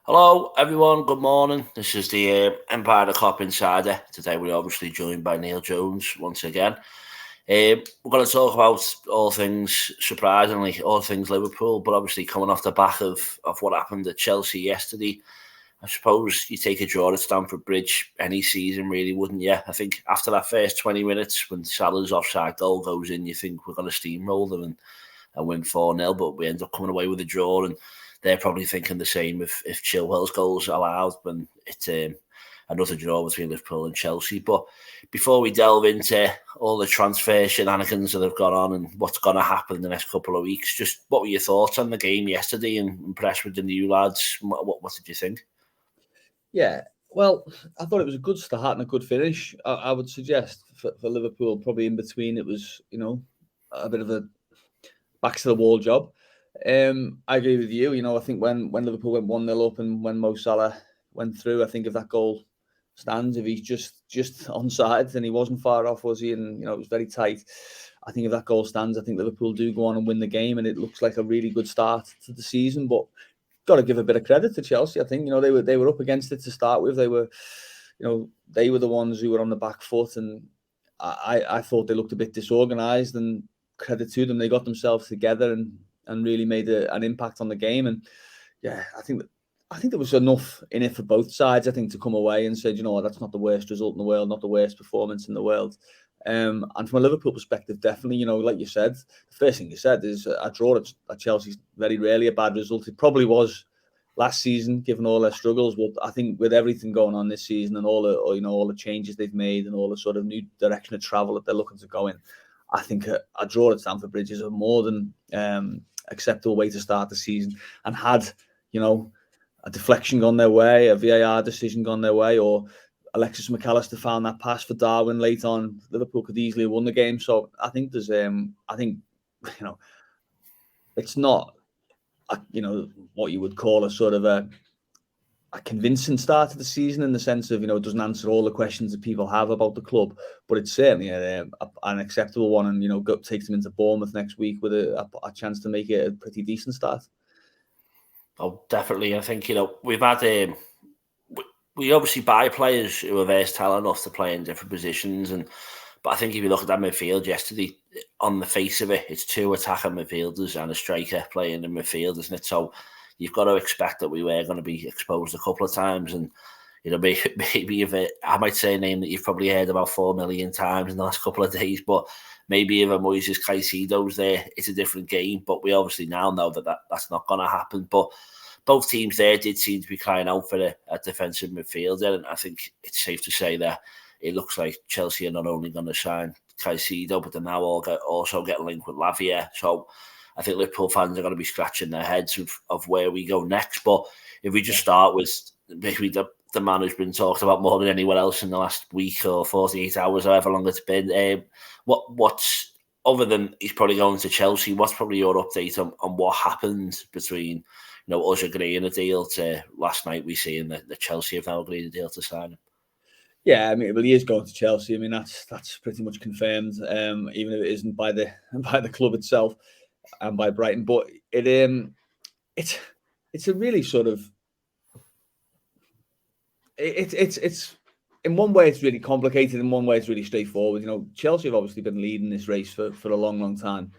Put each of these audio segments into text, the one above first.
Hello, everyone. Good morning. This is the EOTK Insider. Today, we're obviously joined by Neil Jones once again. We're going to talk about all things, surprisingly, all things Liverpool, but obviously coming off the back of what happened at Chelsea yesterday. I suppose you take a draw at Stamford Bridge any season, really, wouldn't you? I think after that first 20 minutes, when Salah's offside goal goes in, you think we're going to steamroll them and win 4-0, but we end up coming away with a draw, and they're probably thinking the same if Chilwell's goals are allowed when it's another draw between Liverpool and Chelsea. But before we delve into all the transfer shenanigans that have gone on and what's going to happen in the next couple of weeks, just what were your thoughts on the game yesterday, and impressed with the new lads? What did you think? Yeah, well, I thought it was a good start and a good finish. I would suggest for Liverpool, probably in between, it was, a bit of a back to the wall job. I agree with you. I think when Liverpool went 1-0 up and when Mo Salah went through, I think if that goal stands, if he's just onside, then he wasn't far off, was he? And, it was very tight. I think if that goal stands, I think Liverpool do go on and win the game, and it looks like a really good start to the season. But got to give a bit of credit to Chelsea. I think, they were up against it to start with. They were, they were the ones who were on the back foot, and I thought they looked a bit disorganised, and credit to them, they got themselves together and really made an impact on the game. And yeah, I think there was enough in it for both sides, I think, to come away and say, that's not the worst result in the world, not the worst performance in the world. And from a Liverpool perspective, definitely, like you said, the first thing you said is a draw at Chelsea's very rarely a bad result. It probably was last season, given all their struggles, but I think with everything going on this season and all the changes they've made and all the sort of new direction of travel that they're looking to go in, I think a draw at Stamford Bridge is a more than acceptable way to start the season. And had, a deflection gone their way, a VAR decision gone their way, or Alexis McAllister found that pass for Darwin late on, Liverpool could easily have won the game. So I think there's, it's not, what you would call a sort of a convincing start to the season, in the sense of, it doesn't answer all the questions that people have about the club, but it's certainly an acceptable one, and takes them into Bournemouth next week with a chance to make it a pretty decent start. Oh, definitely. I think, we've had we obviously buy players who are versatile enough to play in different positions, but I think if you look at that midfield yesterday, on the face of it, it's two attacking midfielders and a striker playing in midfield, isn't it? So you've got to expect that we were going to be exposed a couple of times, and maybe if I might say a name that you've probably heard about 4 million times in the last couple of days, but maybe if a Moises Caicedo's there, it's a different game. But we obviously now know that's not going to happen. But both teams there did seem to be crying out for a defensive midfielder, and I think it's safe to say that it looks like Chelsea are not only going to sign Caicedo, but they're now also getting linked with Lavia. So I think Liverpool fans are going to be scratching their heads of where we go next. But if we just start with maybe the man who's been talked about more than anyone else in the last week or 48 hours, however long it's been, what's other than he's probably going to Chelsea, what's probably your update on what happened between us agreeing a deal to last night we see that Chelsea have now agreed a deal to sign him? Yeah, I mean, well, he is going to Chelsea. I mean, that's pretty much confirmed, even if it isn't by the club itself and by Brighton. But it's a really sort of it's in one way it's really complicated, in one way it's really straightforward. Chelsea have obviously been leading this race for a long time.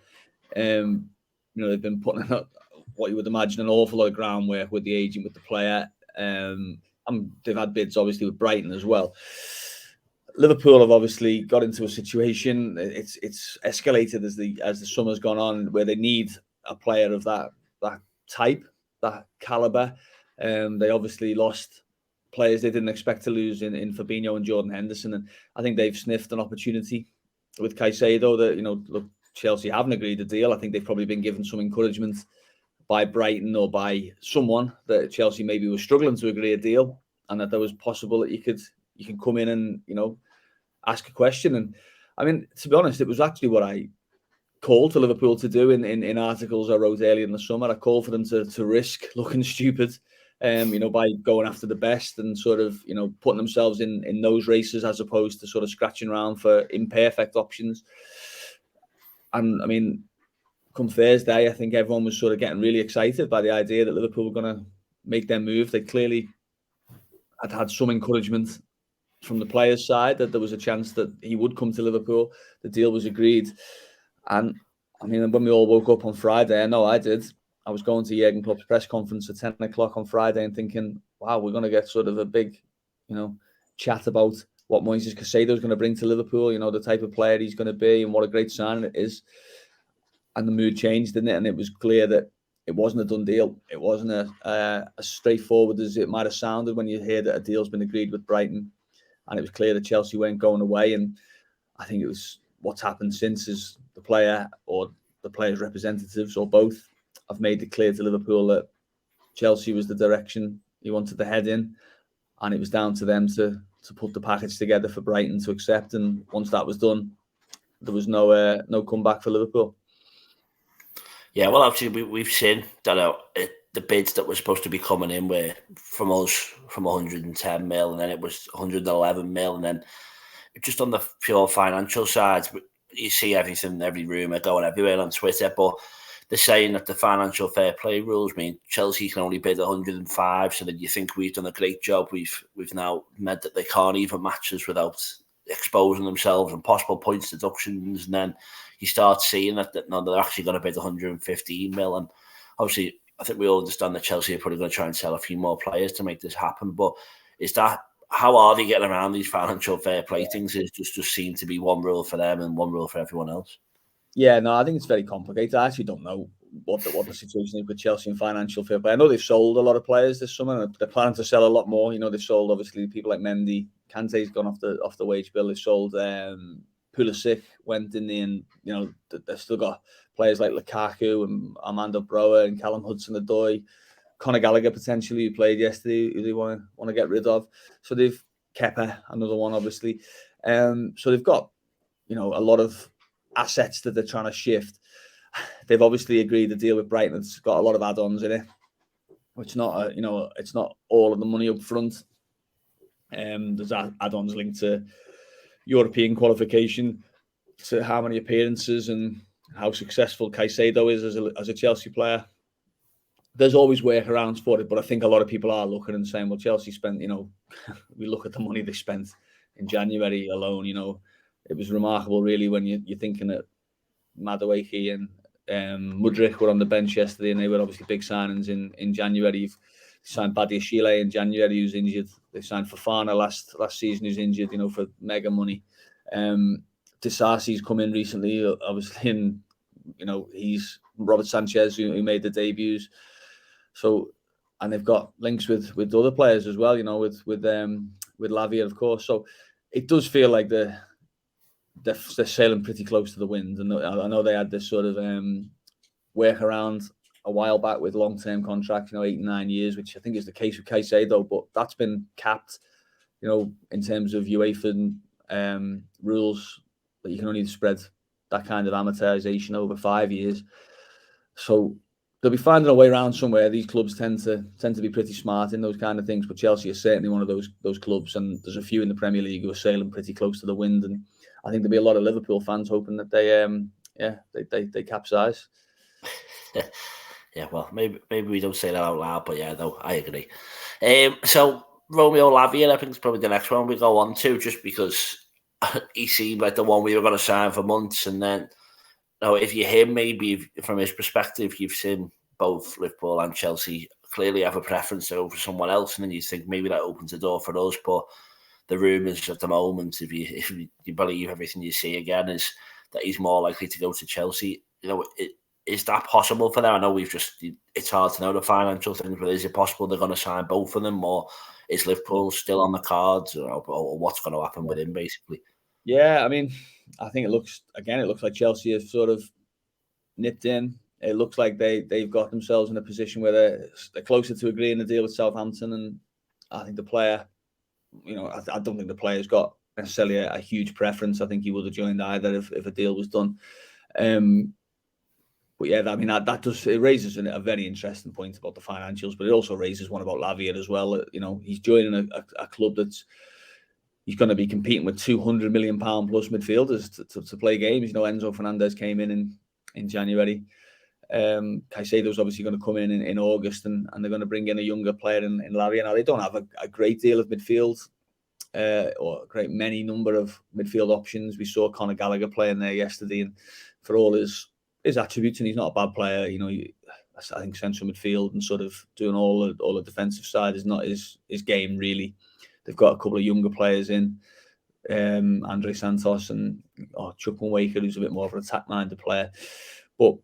They've been putting out what you would imagine an awful lot of groundwork with the agent, with the player. They've had bids obviously with Brighton as well. Liverpool have obviously got into a situation. It's escalated as the summer's gone on, where they need a player of that type, that caliber. They obviously lost players they didn't expect to lose in Fabinho and Jordan Henderson, and I think they've sniffed an opportunity with Caicedo that look, Chelsea haven't agreed a deal. I think they've probably been given some encouragement by Brighton or by someone that Chelsea maybe was struggling to agree a deal, and that there was possible that you can come in and ask a question. And I mean, to be honest, it was actually what I called for Liverpool to do in articles I wrote earlier in the summer. I called for them to risk looking stupid, by going after the best and sort of putting themselves in those races, as opposed to sort of scratching around for imperfect options. And I mean, come Thursday, I think everyone was sort of getting really excited by the idea that Liverpool were going to make their move. They clearly had some encouragement from the players' side that there was a chance that he would come to Liverpool. The deal was agreed. And I mean, when we all woke up on Friday, I know I did, I was going to Jurgen Klopp's press conference at 10 o'clock on Friday and thinking, wow, we're going to get sort of a big, chat about what Moises Caicedo is going to bring to Liverpool, the type of player he's going to be and what a great signing it is. And the mood changed, didn't it? And it was clear that it wasn't a done deal. It wasn't as straightforward as it might have sounded when you hear that a deal's been agreed with Brighton. And it was clear that Chelsea weren't going away. And I think it was what's happened since is the player or the players' representatives or both have made it clear to Liverpool that Chelsea was the direction he wanted to head in. And it was down to them to put the package together for Brighton to accept. And once that was done, there was no comeback for Liverpool. Yeah, well, obviously we've seen that the bids that were supposed to be coming in were from us from 110 mil, and then it was 111 mil, and then just on the pure financial side, you see everything, every rumour going everywhere on Twitter, but they're saying that the financial fair play rules mean Chelsea can only bid 105, so that you think we've done a great job. We've now meant that they can't even match us without exposing themselves and possible points deductions, and then you start seeing that no, they're actually going to bid 115 mil, and obviously I think we all understand that Chelsea are probably going to try and sell a few more players to make this happen, but how are they getting around these financial fair play things? It just seem to be one rule for them and one rule for everyone else. Yeah, no, I think it's very complicated. I actually don't know what the situation is with Chelsea and financial fair play. I know they've sold a lot of players this summer, and they're planning to sell a lot more. They've sold obviously people like Mendy, Kante's gone off the wage bill. They've sold Pulisic went in the end. They've still got players like Lukaku and Armando Broa and Callum Hudson-Odoi, Conor Gallagher potentially who played yesterday, who they want to get rid of. So they've Kepa, another one obviously. So they've got a lot of assets that they're trying to shift. They've obviously agreed the deal with Brighton. It's got a lot of add-ons in it, which not it's not all of the money up front. There's add-ons linked to European qualification, to how many appearances and how successful Caicedo is as a Chelsea player. There's always workarounds for it, but I think a lot of people are looking and saying, well, Chelsea spent, we look at the money they spent in January alone, it was remarkable really when you're thinking that Madueke and Mudryk were on the bench yesterday, and they were obviously big signings in January. You've signed Badiashile in January, who's injured. They signed Fofana last season, who's injured, for mega money. Disasi's come in recently, obviously, and he's Robert Sanchez who made the debuts. So, and they've got links with other players as well, with Lavia, of course. So it does feel like they're sailing pretty close to the wind. And I know they had this sort of workaround a while back with long-term contracts, 8 and 9 years, which I think is the case with Caicedo, but that's been capped, in terms of UEFA rules that you can only spread that kind of amortization over 5 years. So they'll be finding a way around somewhere. These clubs tend to be pretty smart in those kind of things, but Chelsea is certainly one of those clubs, and there's a few in the Premier League who are sailing pretty close to the wind, and I think there'll be a lot of Liverpool fans hoping that they capsize. Yeah, well, maybe we don't say that out loud, but yeah, though I agree. So Romeo Lavia, I think, is probably the next one we go on to, just because he seemed like the one we were going to sign for months, and then if you hear maybe from his perspective, you've seen both Liverpool and Chelsea clearly have a preference over someone else, and then you think maybe that opens the door for us. But the rumours at the moment, if you believe everything you see again, is that he's more likely to go to Chelsea. Is that possible for them? I know it's hard to know the financial things, but is it possible they're going to sign both of them, or is Liverpool still on the cards, or what's going to happen with him, basically? Yeah, I mean, I think it looks like Chelsea have sort of nipped in. It looks like they've got themselves in a position where they're closer to agreeing a deal with Southampton, and I think the player, I don't think the player's got necessarily a huge preference. I think he would have joined either if a deal was done. But yeah, I mean, it raises a very interesting point about the financials, but it also raises one about Lavia as well. He's joining a club he's going to be competing with £200 million plus midfielders to play games. Enzo Fernandez came in January. Caicedo's obviously going to come in August, and they're going to bring in a younger player in Lavia. Now, they don't have a great deal of midfield, or a great many number of midfield options. We saw Conor Gallagher playing there yesterday, and for all his attributes, and he's not a bad player, I think central midfield and sort of doing all the defensive side is not his game, really. They've got a couple of younger players in, Andre Santos and Chukwuemeka, who's a bit more of an attack-minded player. But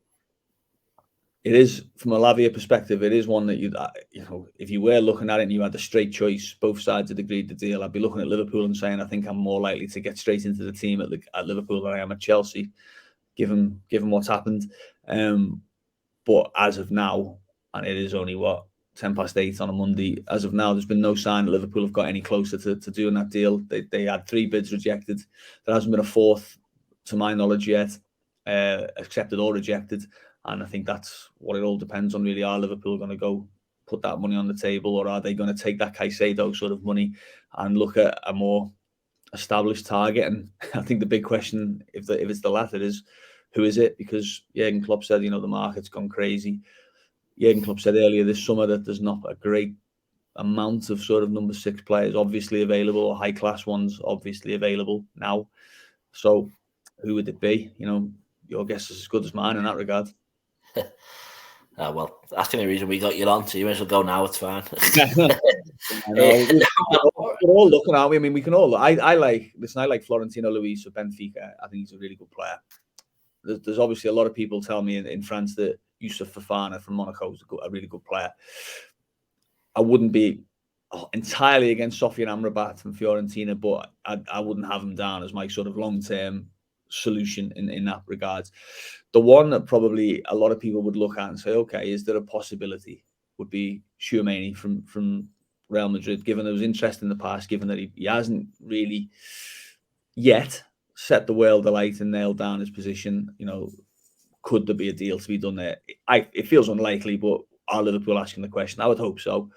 it is, from a Lavia perspective, it is one that if you were looking at it and you had the straight choice, both sides had agreed the deal, I'd be looking at Liverpool and saying I think I'm more likely to get straight into the team at Liverpool than I am at Chelsea, given what's happened. But as of now, and it is only 8:10 on a Monday. As of now, there's been no sign that Liverpool have got any closer to doing that deal. They had 3 bids rejected. There hasn't been a 4th, to my knowledge, yet, accepted or rejected. And I think that's what it all depends on, really. Are Liverpool going to go put that money on the table, or are they going to take that Caicedo sort of money and look at a more established target? And I think the big question, if it's the latter, is who is it? Because Jurgen Klopp said, the market's gone crazy. Jurgen Klopp said earlier this summer that there's not a great amount of sort of number 6 players obviously available, or high class ones obviously available now. So who would it be? Your guess is as good as mine in that regard. Well, that's the only reason we got you on, so you may as well go now. It's fine. We're all looking, aren't we? I mean, we can all. I like Florentino Luis of Benfica. I think he's a really good player. There's obviously a lot of people tell me in France that Youssouf Fofana from Monaco is a really good player. I wouldn't be entirely against Sofiane Amrabat from Fiorentina, but I wouldn't have him down as my sort of long-term solution in that regard. The one that probably a lot of people would look at and say, okay, is there a possibility, would be Tchouameni from Real Madrid, given there was interest in the past, given that he hasn't really yet set the world alight and nailed down his position. Could there be a deal to be done there? It feels unlikely, but are Liverpool asking the question? I would hope so.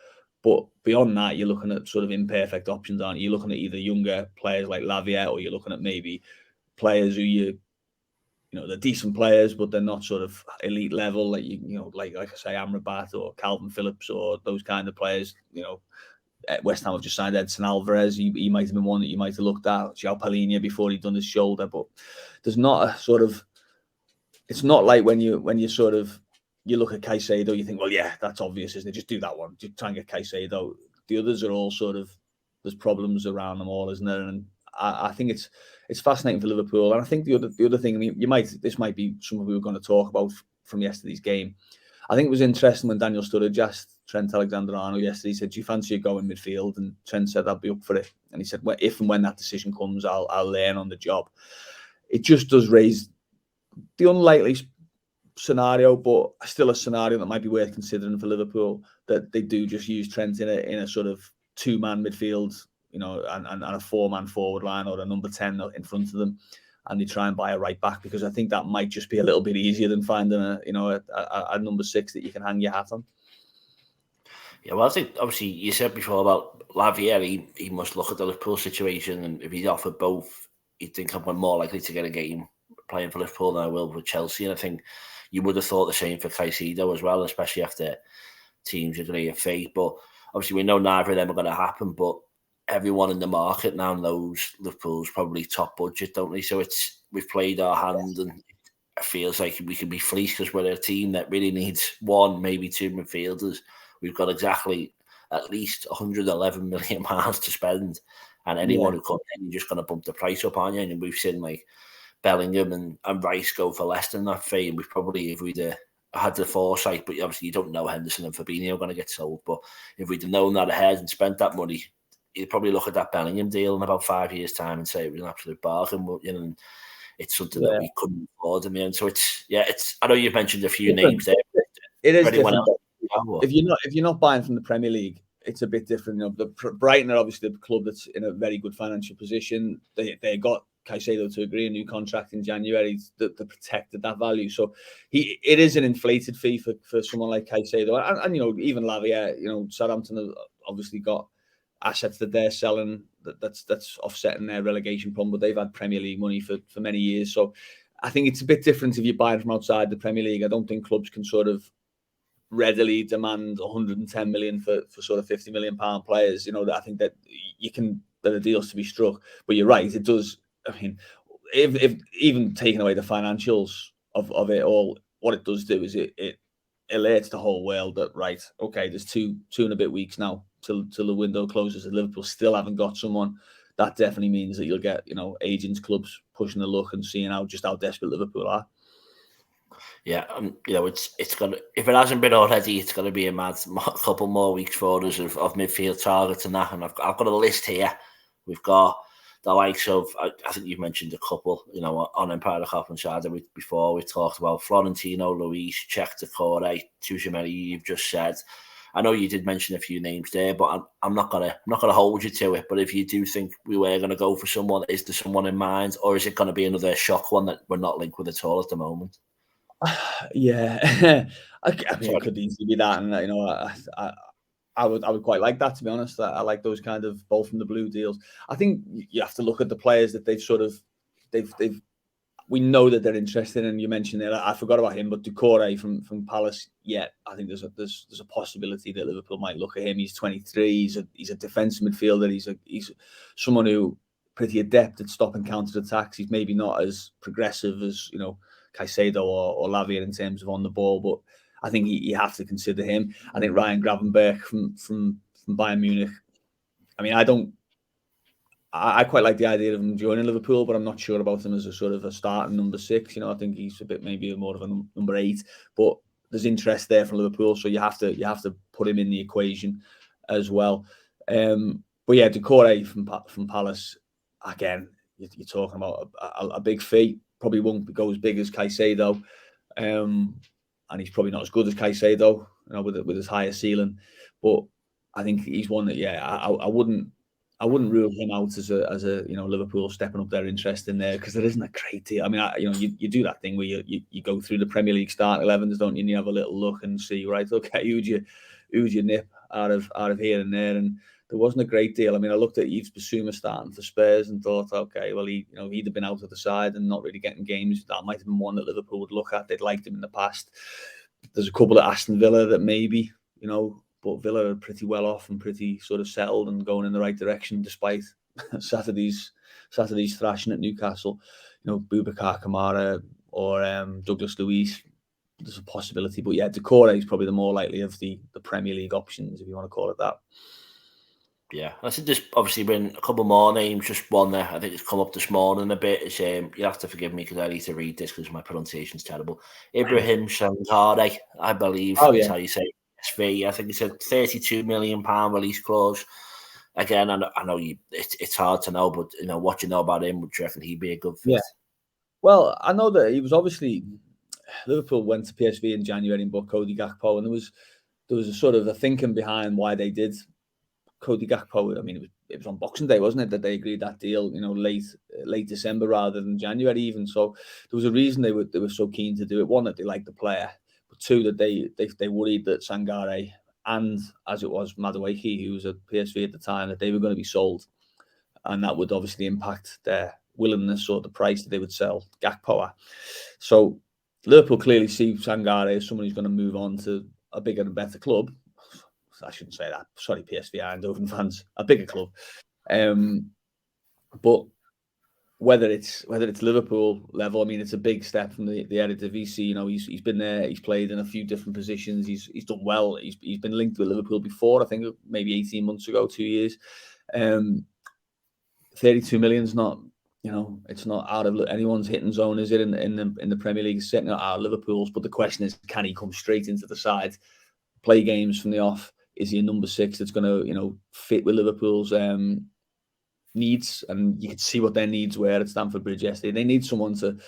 But beyond that, you're looking at sort of imperfect options, aren't you? You're looking at either younger players like Lavia, or you're looking at maybe players who they're decent players, but they're not sort of elite level, like like I say, Amrabat or Calvin Phillips or those kind of players. West Ham have just signed Edson Alvarez. He might have been one that you might have looked at. João Palhinha before he'd done his shoulder, but there's not a sort of. It's not like when you look at Caicedo, you think, well, yeah, that's obvious, isn't it? Just do that one. Just try and get Caicedo. The others are all sort of, there's problems around them all, isn't there? And I think it's fascinating for Liverpool. And I think the other thing, this might be something we were going to talk about from yesterday's game. I think it was interesting when Daniel Sturridge asked Trent Alexander-Arnold yesterday. He said, "Do you fancy going midfield?" And Trent said, "I'd be up for it." And he said, "Well, if and when that decision comes, I'll learn on the job." It just does raise the unlikely scenario, but still a scenario that might be worth considering for Liverpool, that they do just use Trent in a sort of 2-man midfield, and a 4-man forward line, or a number 10 in front of them, and they try and buy a right back, because I think that might just be a little bit easier than finding a number 6 that you can hang your hat on. Yeah, well, I think obviously you said before about Lavia, he must look at the Liverpool situation, and if he's offered both, he'd think I'm more likely to get a game playing for Liverpool than I will with Chelsea. And I think you would have thought the same for Caicedo as well, especially after teams agree of fate. But obviously we know neither of them are going to happen, but everyone in the market now knows Liverpool's probably top budget, don't they? So we've played our hand, and it feels like we can be fleeced, because we're a team that really needs 1, maybe 2 midfielders. We've got exactly at least £111 million to spend, and anyone who comes in, you're just going to bump the price up, aren't you? And we've seen like Bellingham and Rice go for less than that fee, and we've probably, if we'd had the foresight, but obviously you don't know Henderson and Fabinho are going to get sold, but if we'd have known that ahead and spent that money, you'd probably look at that Bellingham deal in about 5 years' time and say it was an absolute bargain. But and it's something that we couldn't afford in the end. So it's I know you've mentioned a few names there. It is different. If you're not buying from the Premier League, it's a bit different. The Brighton are obviously the club that's in a very good financial position. They got Caicedo to agree a new contract in January that protected that value. So it is an inflated fee for someone like Caicedo, and even Lavia. Southampton have obviously got assets that they're selling that's offsetting their relegation problem, but they've had Premier League money for many years. So I think it's a bit different if you're buying from outside the Premier League. I don't think clubs can sort of readily demand 110 million for sort of 50 million pound players. I think that there are deals to be struck. But you're right, it does. I mean, if even taking away the financials of it all, what it does do is it alerts the whole world that, right, okay, there's two and a bit weeks now till the window closes, and Liverpool still haven't got someone. That definitely means that you'll get agents, clubs pushing the luck and seeing how desperate Liverpool are. Yeah, it's gonna, if it hasn't been already, it's gonna be a couple more weeks for us of midfield targets and that. And I've got a list here. We've got the likes of, I think you've mentioned a couple, on Empire Cup and Insider before. We talked about Florentino, Luis, Czech, Decore, Tchouameni. You've just said. I know you did mention a few names there, but I'm not gonna hold you to it. But if you do think we were gonna go for someone, is there someone in mind, or is it gonna be another shock one that we're not linked with at all at the moment? Yeah, I mean, it could easily be that, and I would quite like that, to be honest. I like those kind of ball from the blue deals. I think you have to look at the players that we know that they're interested in. You mentioned there, I forgot about him, but Decore from Palace. Yeah, I think there's a possibility that Liverpool might look at him. He's 23. He's a defensive midfielder. He's someone who pretty adept at stopping counter attacks. He's maybe not as progressive as Caicedo or Lavia in terms of on the ball, but I think you have to consider him. I think Ryan Gravenberch from Bayern Munich. I mean, I quite like the idea of him joining Liverpool, but I'm not sure about him as a sort of a starting number 6. I think he's a bit maybe more of a number 8, but there's interest there from Liverpool, so you have to put him in the equation as well. But yeah, Decore from Palace, again, you're talking about a big fee. Probably won't go as big as Caicedo, and he's probably not as good as Caicedo, with his higher ceiling. But I think he's one that, I wouldn't rule him out as a Liverpool stepping up their interest in there, because there isn't a great deal. I mean, you do that thing where you go through the Premier League start 11s, don't you? And you have a little look and see, right, okay, who'd you nip out of here and there, and there wasn't a great deal. I mean, I looked at Yves Bissouma starting for Spurs and thought, okay, well, he'd have been out of the side and not really getting games. That might have been one that Liverpool would look at. They'd liked him in the past. There's a couple at Aston Villa that maybe, but Villa are pretty well off and pretty sort of settled and going in the right direction despite Saturday's thrashing at Newcastle. Boubacar Kamara or Douglas Luiz. There's a possibility, but yeah, Decore is probably the more likely of the Premier League options, if you want to call it that. Yeah, I think there's obviously been a couple more names. Just one there, I think it's come up this morning a bit. It's, you have to forgive me because I need to read this because my pronunciation's terrible. Ibrahim Sangare, I believe, is how you say it. SV. I think it's a £32 million release clause. Again, I know it's hard to know, but what you know about him, would you reckon he'd be a good fit? Yeah. Well, I know that he was obviously, Liverpool went to PSV in January and bought Cody Gakpo, and there was a sort of a thinking behind why they did Cody Gakpo. I mean, it was on Boxing Day, wasn't it, that they agreed that deal? Late December rather than January even. So there was a reason they were so keen to do it. One, that they liked the player, but two, that they worried that Sangare and, as it was, Madueke, who was at PSV at the time, that they were going to be sold, and that would obviously impact their willingness or the price that they would sell Gakpo at. So Liverpool clearly see Sangare as someone who's going to move on to a bigger and better club. I shouldn't say that. Sorry, PSV Eindhoven fans, a bigger club. But whether it's Liverpool level, I mean, it's a big step from the Eredivisie. He's been there. He's played in a few different positions. He's done well. He's been linked with Liverpool before. I think maybe 18 months ago, 2 years. 32 million's not. It's not out of anyone's hitting zone, is it? In the Premier League, it's certainly not out of Liverpool's. But the question is, can he come straight into the side, play games from the off? Is he a number 6 that's going to, fit with Liverpool's needs? And you could see what their needs were at Stamford Bridge yesterday. They need someone to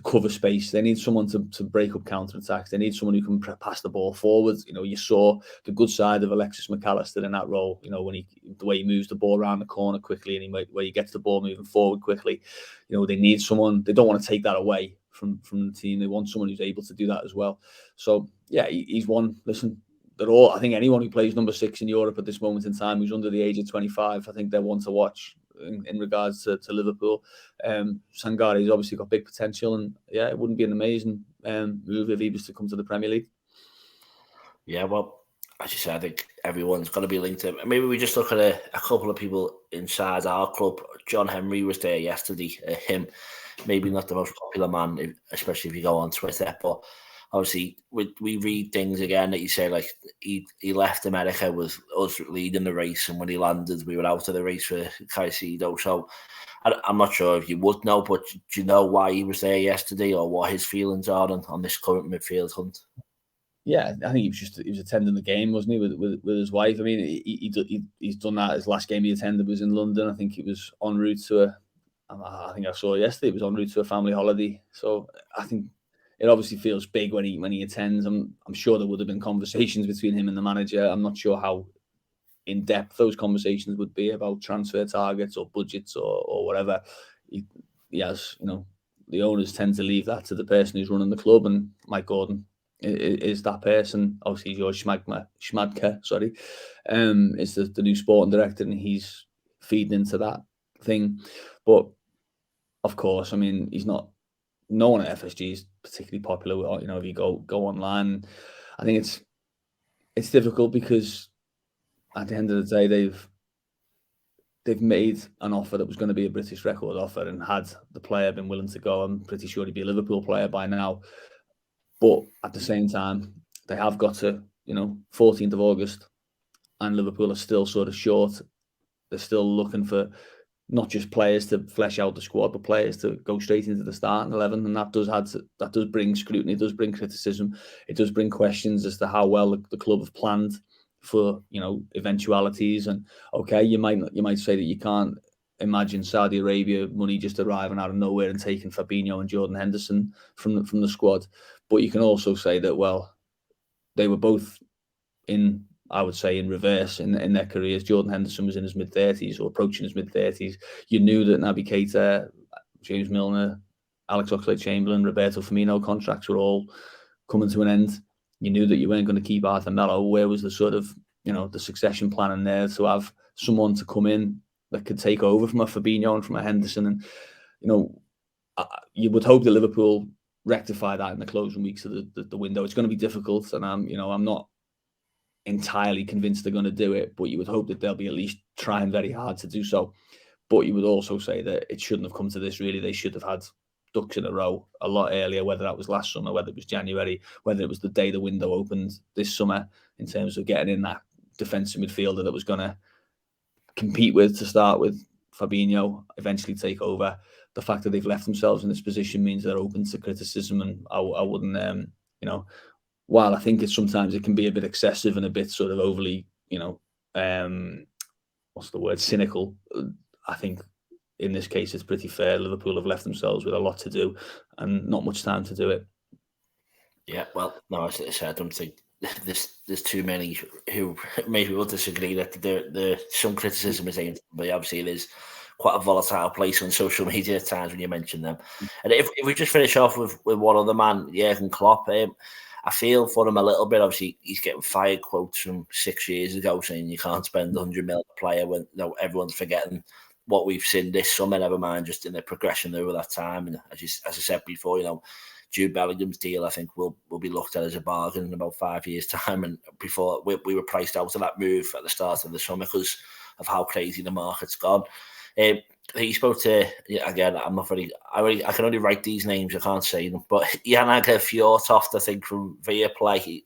cover space. They need someone to break up counter-attacks. They need someone who can pass the ball forward. You saw the good side of Alexis McAllister in that role, the way he moves the ball around the corner quickly, and where he gets the ball moving forward quickly. They need someone. They don't want to take that away from the team. They want someone who's able to do that as well. So, yeah, he's one. Listen, I think anyone who plays number 6 in Europe at this moment in time who's under the age of 25, I think they're one to watch. in regards to Liverpool. Sangare's obviously got big potential, and yeah, it wouldn't be an amazing move if he was to come to the Premier League. Yeah, well, as you said, I think everyone's got to be linked to him. Maybe we just look at a couple of people inside our club. John Henry was there yesterday. Him, maybe not the most popular man, especially if you go on Twitter, but obviously we read things again that you say, like, he left America with us leading the race, and when he landed, we were out of the race for Caicedo. So I'm not sure if you would know, but do you know why he was there yesterday, or what his feelings are on this current midfield hunt? Yeah, I think he was attending the game, wasn't he, with his wife? I mean, he's done that. His last game he attended was in London. I think he was en route to I think I saw yesterday, he was en route to a family holiday. So I think it obviously feels big when he attends. I'm sure there would have been conversations between him and the manager. I'm not sure how in depth those conversations would be about transfer targets or budgets or whatever. He has, the owners tend to leave that to the person who's running the club, and Mike Gordon is that person. Obviously, George Schmadke, is the new sporting director, and he's feeding into that thing. But of course, I mean, he's not. No one at FSG is particularly popular. If you go online, I think it's difficult because at the end of the day, they've made an offer that was going to be a British record offer, and had the player been willing to go, I'm pretty sure he'd be a Liverpool player by now. But at the same time, they have got to, 14th of August, and Liverpool are still sort of short. They're still looking for not just players to flesh out the squad, but players to go straight into the starting 11, and that does bring scrutiny, it does bring criticism, it does bring questions as to how well the club have planned for eventualities. And okay, you might say that you can't imagine Saudi Arabia money just arriving out of nowhere and taking Fabinho and Jordan Henderson from the squad, but you can also say that, well, they were both in, I would say, in reverse in their careers. Jordan Henderson was in his mid-30s or approaching his mid-30s. You knew that Naby Keita, James Milner, Alex Oxlade-Chamberlain, Roberto Firmino contracts were all coming to an end. You knew that you weren't going to keep Arthur Melo. Where was the sort of, the succession plan in there to have someone to come in that could take over from a Fabinho and from a Henderson? And, you would hope that Liverpool rectify that in the closing weeks of the window. It's going to be difficult, and I'm not entirely convinced they're going to do it, but you would hope that they'll be at least trying very hard to do so. But you would also say that it shouldn't have come to this, really. They should have had ducks in a row a lot earlier, whether that was last summer, whether it was January, whether it was the day the window opened this summer, in terms of getting in that defensive midfielder that was going to compete with, to start with, Fabinho, eventually take over. The fact that they've left themselves in this position means they're open to criticism, and I wouldn't, while I think sometimes it can be a bit excessive and a bit sort of overly, cynical, I think in this case it's pretty fair. Liverpool have left themselves with a lot to do and not much time to do it. Yeah, well, no, as I said, I don't think there's too many who maybe will disagree that there some criticism is aimed, but obviously it is quite a volatile place on social media at times when you mention them. And if we just finish off with one other man, Jurgen Klopp, I feel for him a little bit. Obviously, he's getting fired quotes from 6 years ago saying you can't spend 100 million a player when everyone's forgetting what we've seen this summer, never mind just in the progression over that time. And as I said before, Jude Bellingham's deal, I think, will be looked at as a bargain in about 5 years' time. And before we were priced out of that move at the start of the summer because of how crazy the market's gone. He spoke to, again, I can only write these names, I can't say them, but Janaga Fjortoft, I think, from Viaplay, he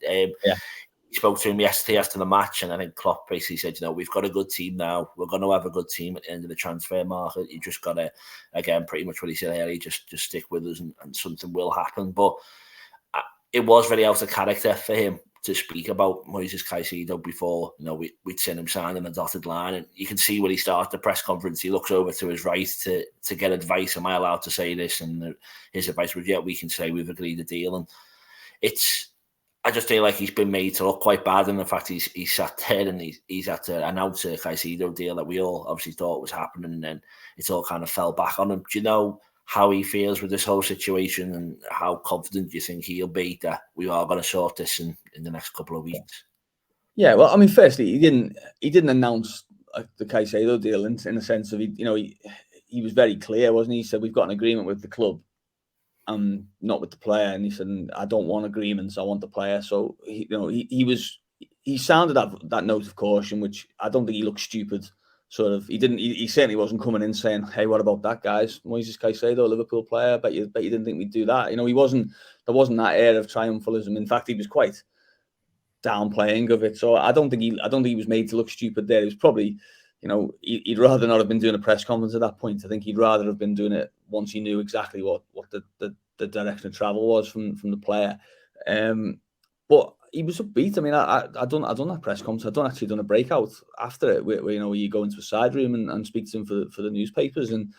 spoke to him yesterday after the match, and I think Klopp basically said, we've got a good team now, we're going to have a good team at the end of the transfer market, you just got to, again, pretty much what he said earlier, just stick with us and something will happen. But it was very out of character for him to speak about Moises Caicedo before, we'd seen him sign on the dotted line. And you can see when he starts the press conference, he looks over to his right to get advice. Am I allowed to say this? And his advice was, we can say we've agreed a deal. And I just feel like he's been made to look quite bad. And the fact he's sat there and he's had to announce a Caicedo deal that we all obviously thought was happening. And then it's all kind of fell back on him. Do you know how he feels with this whole situation, and how confident do you think he'll be that we are going to sort this in the next couple of weeks? Yeah, well, I mean, firstly, he didn't announce the Caicedo deal in the sense of he was very clear, wasn't he? He said we've got an agreement with the club, not with the player, and he said I don't want agreements, I want the player. So he sounded that note of caution, which I don't think he looked stupid. Sort of, he certainly wasn't coming in saying, "Hey, what about that, guys? Moises Caicedo, Liverpool player. Bet you didn't think we'd do that." He wasn't. There wasn't that air of triumphalism. In fact, he was quite downplaying of it. So I don't think he was made to look stupid there. It was probably, he'd rather not have been doing a press conference at that point. I think he'd rather have been doing it once he knew exactly what the direction of travel was from the player. But he was upbeat. I mean, I done that press conference. I'd actually done a breakout after it, where you go into a side room and speak to him for the newspapers, and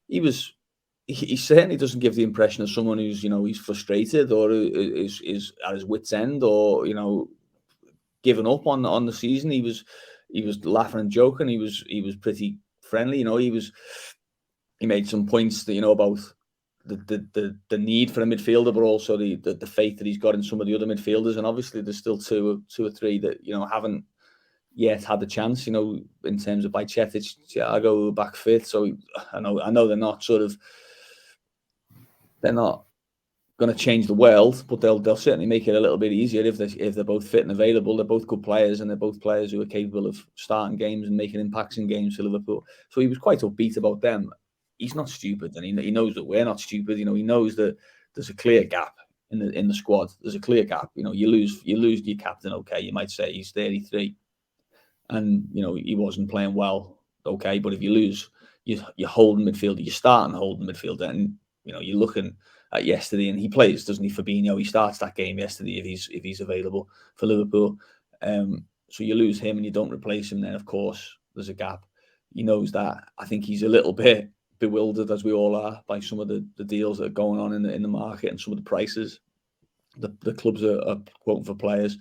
he certainly doesn't give the impression of someone who's he's frustrated or is at his wit's end or given up on the season. He was laughing and joking. He was pretty friendly. He made some points that about the need for a midfielder, but also the faith that he's got in some of the other midfielders. And obviously there's still two or three that haven't yet had the chance. In terms of Bajcetic, Thiago back fit. So I know they're not going to change the world, but they'll certainly make it a little bit easier if they're both fit and available. They're both good players, and they're both players who are capable of starting games and making impacts in games for Liverpool. So he was quite upbeat about them. He's not stupid, and he knows that we're not stupid. He knows that there's a clear gap in the squad. There's a clear gap. You lose your captain. Okay, you might say he's 33, and he wasn't playing well. Okay, but if you lose, you're holding midfielder. You're starting holding midfielder, and you're looking at yesterday, and he plays, doesn't he? Fabinho, he starts that game yesterday if he's available for Liverpool. So you lose him and you don't replace him, then of course there's a gap. He knows that. I think he's a little bit bewildered, as we all are, by some of the deals that are going on in the market and some of the prices the clubs are quoting for players.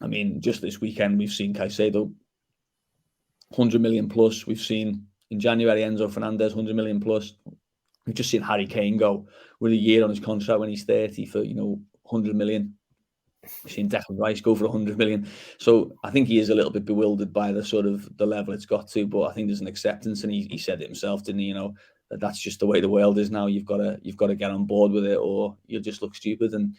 I mean, just this weekend we've seen Caicedo 100 million plus. We've seen in January Enzo Fernandez 100 million plus. We've just seen Harry Kane go with a year on his contract when he's 30 for 100 million. We've seen Declan Rice go for 100 million. So I think he is a little bit bewildered by the level it's got to. But I think there's an acceptance, and he said it himself, didn't he? That's just the way the world is now. You've got to get on board with it, or you'll just look stupid. And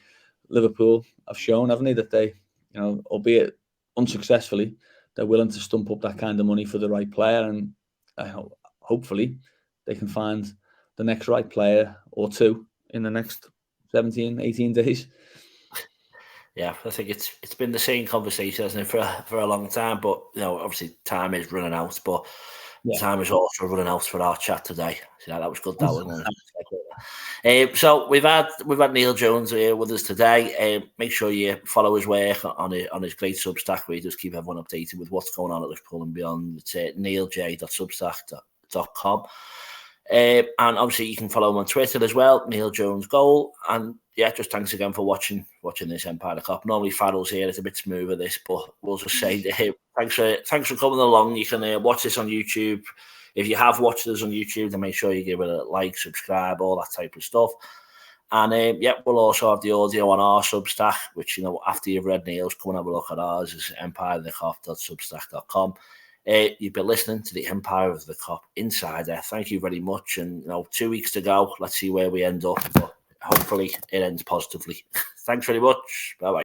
Liverpool have shown, haven't they, that they, albeit unsuccessfully, they're willing to stump up that kind of money for the right player. And hopefully they can find the next right player or two in the next 17, 18 days. Yeah, I think it's been the same conversation, hasn't it, for a long time. But obviously time is running out. But time is also running out for our chat today. So that was good, that wasn't it? So we've had Neil Jones here with us today. Make sure you follow his work on his great Substack, where he does keep everyone updated with what's going on at Liverpool and beyond. It's neilj.substack.com. And obviously you can follow him on Twitter as well, Neil Jones Goal. And just thanks again for watching this Empire Cup. Normally Farrell's here, it's a bit smoother this, but we'll just say thanks for coming along. You can watch this on YouTube. If you have watched us on YouTube, then make sure you give it a like, subscribe, all that type of stuff. And we'll also have the audio on our Substack, which after you've read Neil's, come and have a look at ours. It's empireofthecop.substack.com. You've been listening to the Empire of the Cop Insider. Thank you very much. And 2 weeks to go. Let's see where we end up. But hopefully it ends positively. Thanks very much. Bye-bye.